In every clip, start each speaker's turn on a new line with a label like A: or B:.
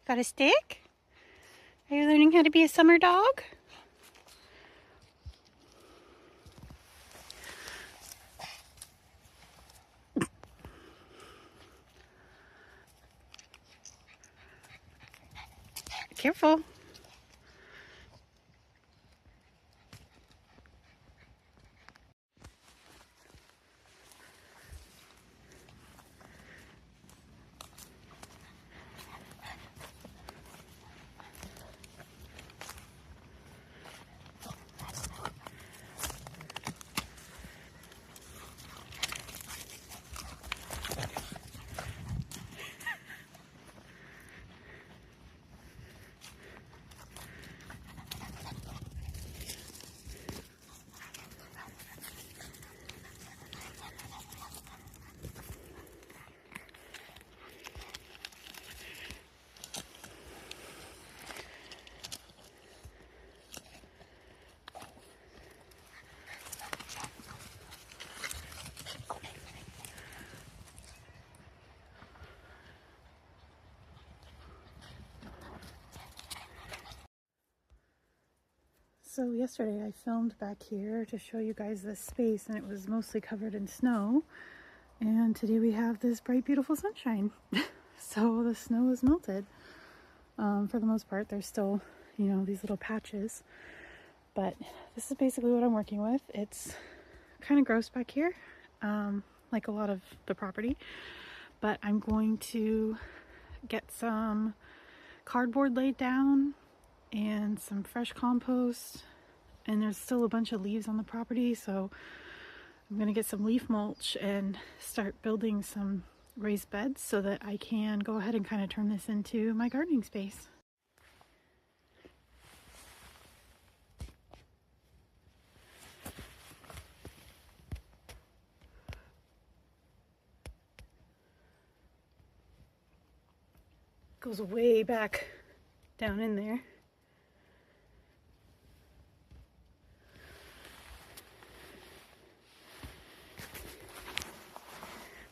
A: Got a stick? Are you learning how to be a summer dog? Careful. So yesterday I filmed back here to show you guys this space, and it was mostly covered in snow. And today we have this bright, beautiful sunshine. So the snow is melted. For the most part, there's still, you know, these little patches. But this is basically what I'm working with. It's kind of gross back here, like a lot of the property. But I'm going to get some cardboard laid down and some fresh compost, and there's still a bunch of leaves on the property, so I'm gonna get some leaf mulch and start building some raised beds so that I can go ahead and kind of turn this into my gardening space. Goes way back down in there.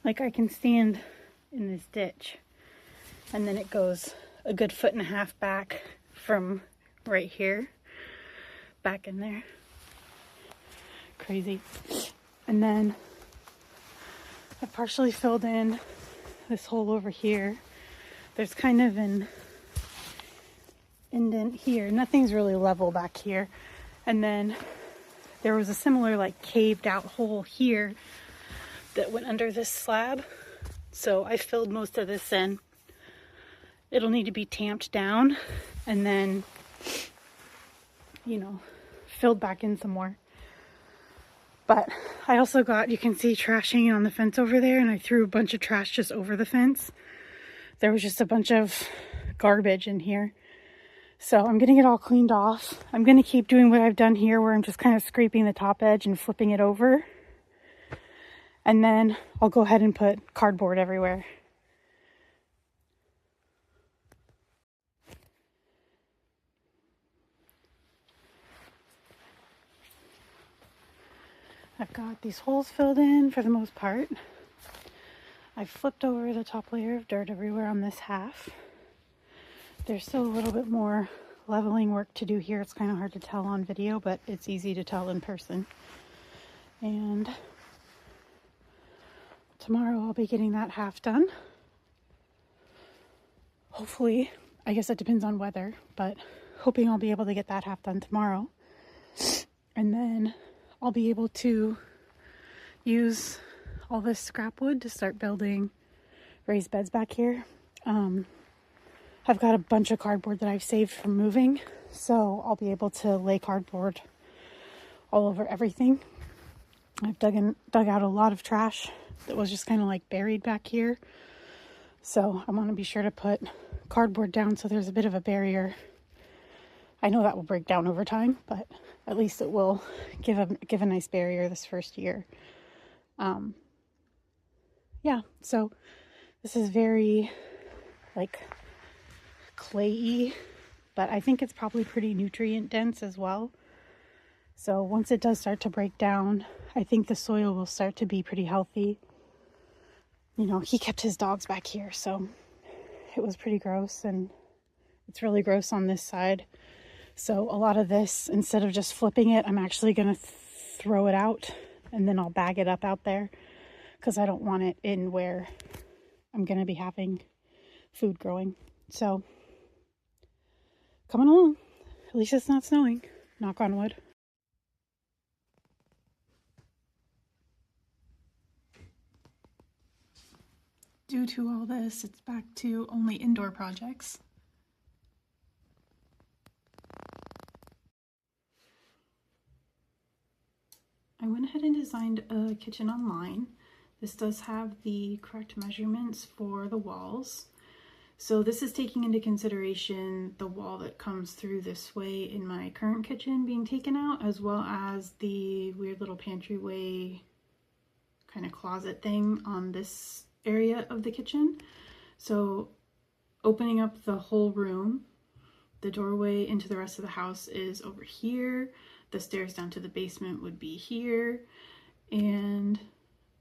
A: Like I can stand in this ditch, and then it goes a good 1.5 feet back from right here, back in there. Crazy. And then I've partially filled in this hole over here. There's kind of an indent here. Nothing's really level back here. And then there was a similar like caved out hole here that went under this slab. So I filled most of this in. It'll need to be tamped down and then, you know, filled back in some more. But I also got, you can see trash hanging on the fence over there, and I threw a bunch of trash just over the fence. There was just a bunch of garbage in here. So I'm getting it all cleaned off. I'm going to keep doing what I've done here, where I'm just kind of scraping the top edge and flipping it over. And then I'll go ahead and put cardboard everywhere. I've got these holes filled in for the most part. I've flipped over the top layer of dirt everywhere on this half. There's still a little bit more leveling work to do here. It's kind of hard to tell on video, but it's easy to tell in person. And tomorrow I'll be getting that half done. Hopefully, I guess it depends on weather, but hoping I'll be able to get that half done tomorrow. And then I'll be able to use all this scrap wood to start building raised beds back here. I've got a bunch of cardboard that I've saved from moving, so I'll be able to lay cardboard all over everything. I've dug out a lot of trash that was just kind of like buried back here. So I want to be sure to put cardboard down so there's a bit of a barrier. I know that will break down over time, but at least it will give a nice barrier this first year. Yeah, so this is very like clayey, but I think it's probably pretty nutrient dense as well. So once it does start to break down, I think the soil will start to be pretty healthy. You know, he kept his dogs back here, so it was pretty gross, and It's really gross on this side. So a lot of this, instead of just flipping it, I'm actually going to throw it out and then I'll bag it up out there because I don't want it in where I'm going to be having food growing. So coming along. At least it's not snowing. Knock on wood. Due to all this, it's back to only indoor projects. I went ahead and designed a kitchen online. This does have the correct measurements for the walls. So this is taking into consideration the wall that comes through this way in my current kitchen being taken out, as well as the weird little pantryway kind of closet thing on this area of the kitchen. So opening up the whole room, the doorway into the rest of the house is over here. The stairs down to the basement would be here. And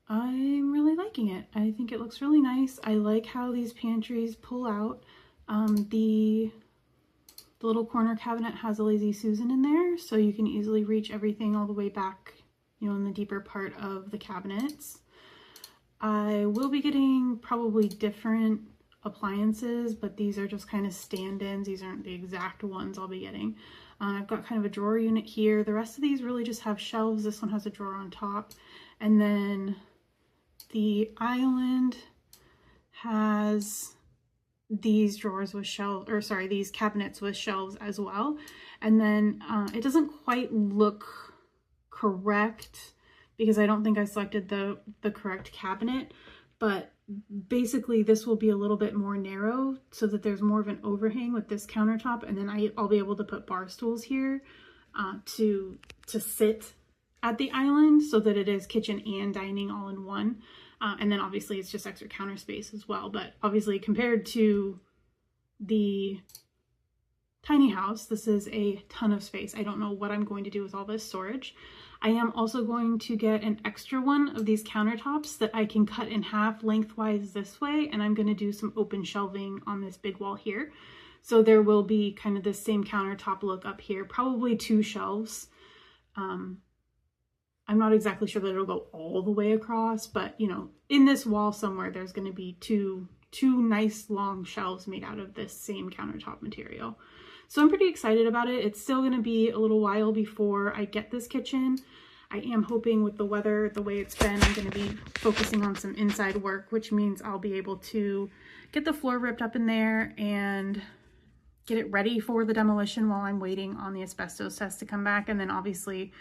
A: I'm really liking it. I think it looks really nice. I like how these pantries pull out. The little corner cabinet has a Lazy Susan in there, so you can easily reach everything all the way back, you know, in the deeper part of the cabinets. I will be getting probably different appliances, but these are just kind of stand-ins. These aren't the exact ones I'll be getting. I've got kind of a drawer unit here. The rest of these really just have shelves. This one has a drawer on top. And then the island has these drawers with shelves, or sorry, these cabinets with shelves as well. And then it doesn't quite look correct because I don't think I selected the correct cabinet, but basically this will be a little bit more narrow so that there's more of an overhang with this countertop, and then I'll be able to put bar stools here to sit at the island so that it is kitchen and dining all in one. And then obviously it's just extra counter space as well. But obviously compared to the tiny house, this is a ton of space. I don't know what I'm going to do with all this storage. I am also going to get an extra one of these countertops that I can cut in half lengthwise this way, and I'm going to do some open shelving on this big wall here. So there will be kind of the same countertop look up here, probably 2 shelves. I'm not exactly sure that it'll go all the way across, but you know, in this wall somewhere there's going to be two nice long shelves made out of this same countertop material. So I'm pretty excited about it. It's still going to be a little while before I get this kitchen. I am hoping with the weather, the way it's been, I'm going to be focusing on some inside work, which means I'll be able to get the floor ripped up in there and get it ready for the demolition while I'm waiting on the asbestos test to come back. And then obviously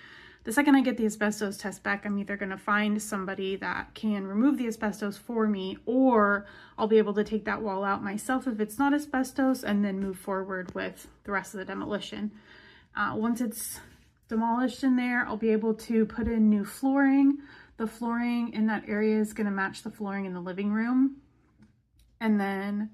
A: the second I get the asbestos test back, I'm either going to find somebody that can remove the asbestos for me, or I'll be able to take that wall out myself if it's not asbestos and then move forward with the rest of the demolition. Once it's demolished in there, I'll be able to put in new flooring. The flooring in that area is going to match the flooring in the living room. And then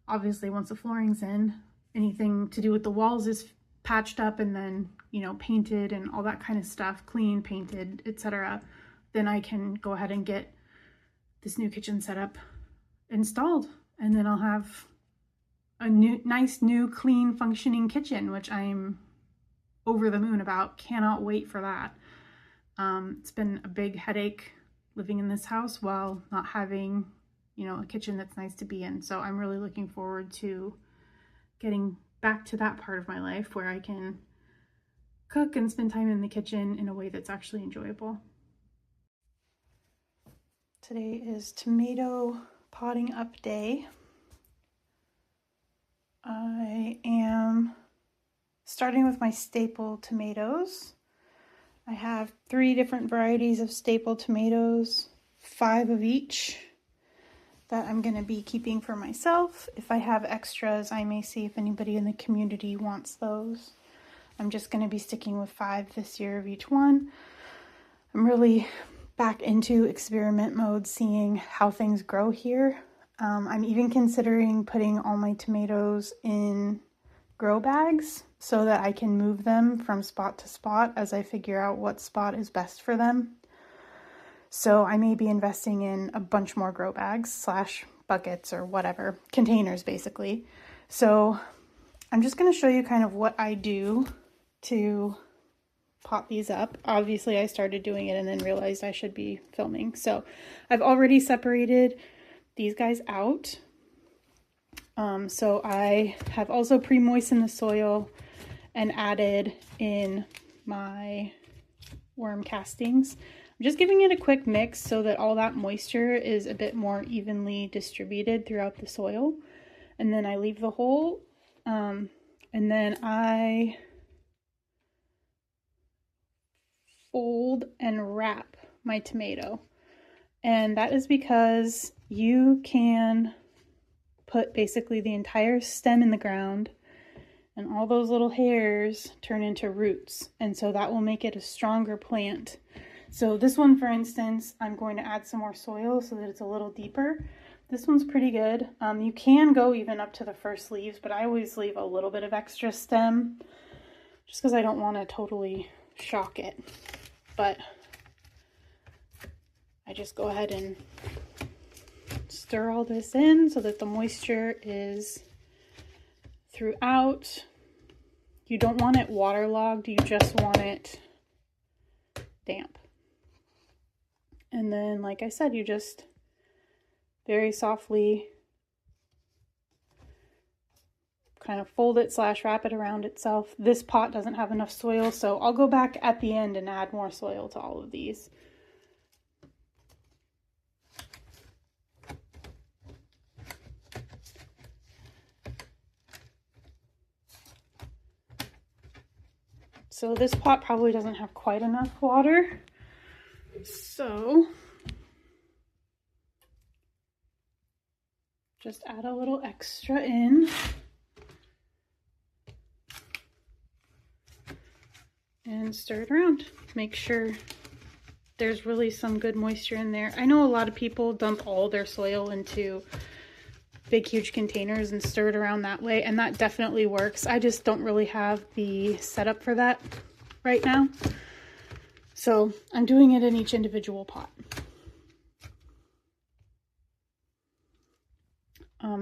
A: obviously once the flooring's in, anything to do with the walls is patched up and then, you know, painted and all that kind of stuff, clean, painted, etc. Then I can go ahead and get this new kitchen setup installed, and then I'll have a nice new clean functioning kitchen, which I'm over the moon about. Cannot wait for that. It's been a big headache living in this house while not having, you know, a kitchen that's nice to be in. So I'm really looking forward to getting back to that part of my life where I can cook and spend time in the kitchen in a way that's actually enjoyable. Today is tomato potting up day. I am starting with my staple tomatoes. I have 3 different varieties of staple tomatoes, 5 of each, that I'm going to be keeping for myself. If I have extras, I may see if anybody in the community wants those. I'm just going to be sticking with 5 this year of each one. I'm really back into experiment mode, seeing how things grow here. I'm even considering putting all my tomatoes in grow bags so that I can move them from spot to spot as I figure out what spot is best for them. So I may be investing in a bunch more grow bags / buckets or whatever, containers basically. So I'm just going to show you kind of what I do to pot these up. Obviously I started doing it and then realized I should be filming. So I've already separated these guys out. So I have also pre-moistened the soil and added in my worm castings. I'm just giving it a quick mix so that all that moisture is a bit more evenly distributed throughout the soil. And then I leave the hole, and then I fold and wrap my tomato. And that is because you can put basically the entire stem in the ground and all those little hairs turn into roots. And so that will make it a stronger plant. So this one, for instance, I'm going to add some more soil so that it's a little deeper. This one's pretty good. You can go even up to the first leaves, but I always leave a little bit of extra stem just because I don't want to totally shock it. But I just go ahead and stir all this in so that the moisture is throughout. You don't want it waterlogged, you just want it damp. And then, like I said, you just very softly kind of fold it / wrap it around itself. This pot doesn't have enough soil, so I'll go back at the end and add more soil to all of these. So this pot probably doesn't have quite enough water. So just add a little extra in. And stir it around. Make sure there's really some good moisture in there. I know a lot of people dump all their soil into big huge containers and stir it around that way, and that definitely works. I just don't really have the setup for that right now. So I'm doing it in each individual pot.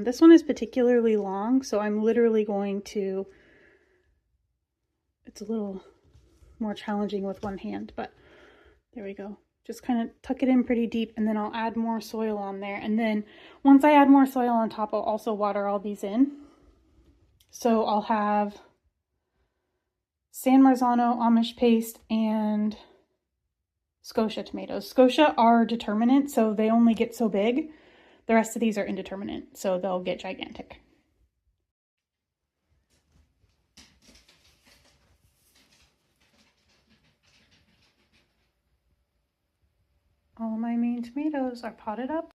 A: This one is particularly long, so I'm literally going to, it's a little more challenging with one hand, but there we go. Just kind of tuck it in pretty deep, and then I'll add more soil on there. And then once I add more soil on top, I'll also water all these in. So I'll have San Marzano, Amish paste, and Scotia tomatoes. Scotia are determinate, so they only get so big. The rest of these are indeterminate, so they'll get gigantic. All my main tomatoes are potted up.